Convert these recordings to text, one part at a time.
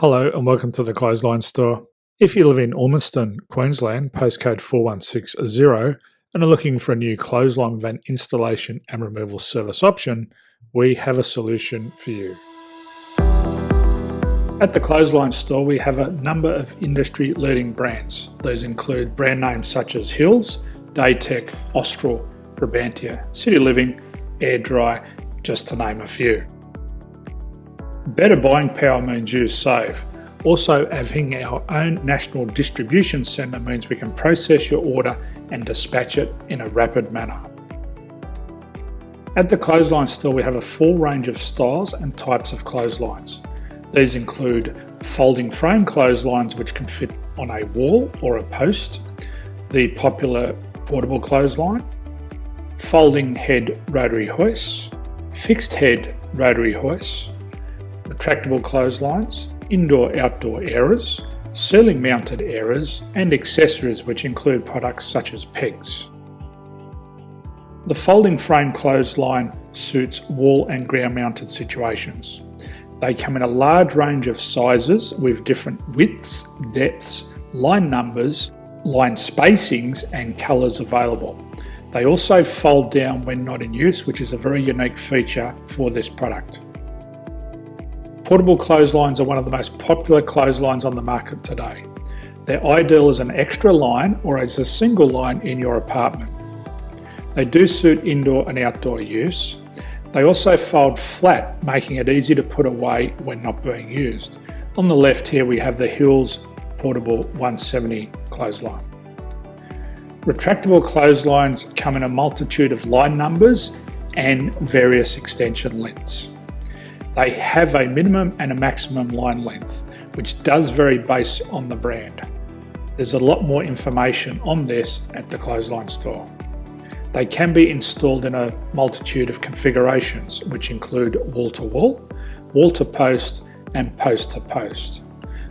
Hello and welcome to the Clothesline Store. If you live in Ormiston, Queensland, postcode 4160, and are looking for a new clothesline vent installation and removal service option, we have a solution for you. At the Clothesline Store, we have a number of industry-leading brands. These include brand names such as Hills, Daytech, Austral, Brabantia, City Living, Air Dry, just to name a few. Better buying power means you save. Also, having our own national distribution centre means we can process your order and dispatch it in a rapid manner. At the Clothesline Store, we have a full range of styles and types of clotheslines. These include folding frame clotheslines which can fit on a wall or a post, the popular portable clothesline, folding head rotary hoists, fixed head rotary hoists, retractable clotheslines, indoor-outdoor airers, ceiling mounted airers, and accessories which include products such as pegs. The folding frame clothesline suits wall and ground mounted situations. They come in a large range of sizes with different widths, depths, line numbers, line spacings and colours available. They also fold down when not in use, which is a very unique feature for this product. Portable clotheslines are one of the most popular clotheslines on the market today. They're ideal as an extra line or as a single line in your apartment. They do suit indoor and outdoor use. They also fold flat, making it easy to put away when not being used. On the left here we have the Hills Portable 170 clothesline. Retractable clotheslines come in a multitude of line numbers and various extension lengths. They have a minimum and a maximum line length, which does vary based on the brand. There's a lot more information on this at the Clothesline Store. They can be installed in a multitude of configurations, which include wall-to-wall, wall-to-post, and post-to-post.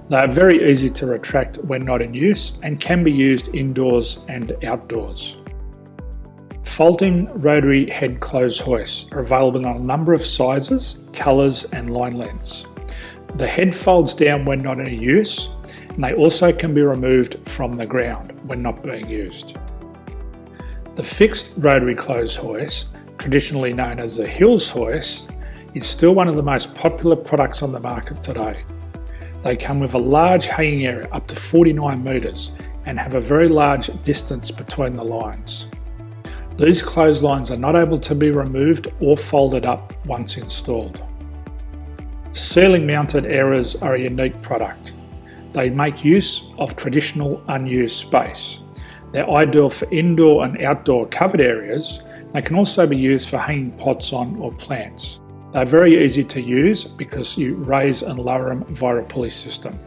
They are very easy to retract when not in use and can be used indoors and outdoors. Folding rotary head clothes hoists are available in a number of sizes, colours and line lengths. The head folds down when not in use, and they also can be removed from the ground when not being used. The fixed rotary clothes hoist, traditionally known as the Hills hoist, is still one of the most popular products on the market today. They come with a large hanging area up to 49 metres and have a very large distance between the lines. These clotheslines are not able to be removed or folded up once installed. Ceiling mounted airers are a unique product. They make use of traditional unused space. They're ideal for indoor and outdoor covered areas. They can also be used for hanging pots on or plants. They're very easy to use because you raise and lower them via a pulley system.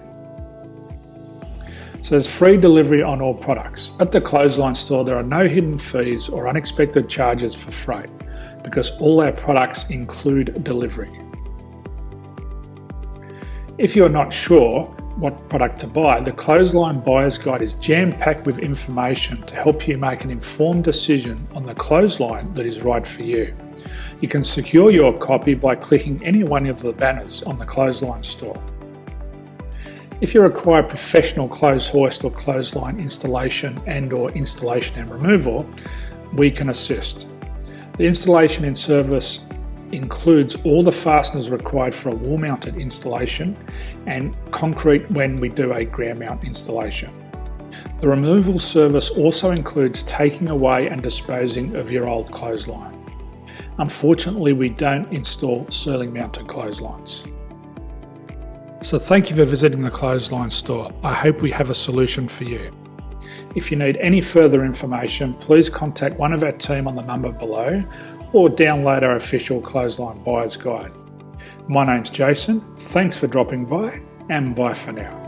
So there's free delivery on all products. At the Clothesline Store, there are no hidden fees or unexpected charges for freight because all our products include delivery. If you're not sure what product to buy, the Clothesline Buyer's Guide is jam-packed with information to help you make an informed decision on the clothesline that is right for you. You can secure your copy by clicking any one of the banners on the Clothesline Store. If you require professional clothes hoist or clothesline installation and/or installation and removal, we can assist. The installation and service includes all the fasteners required for a wall-mounted installation and concrete when we do a ground mount installation. The removal service also includes taking away and disposing of your old clothesline. Unfortunately, we don't install ceiling mounted clotheslines. So thank you for visiting the Clothesline Store. I hope we have a solution for you. If you need any further information, please contact one of our team on the number below or download our official Clothesline Buyer's Guide. My name's Jason, thanks for dropping by and bye for now.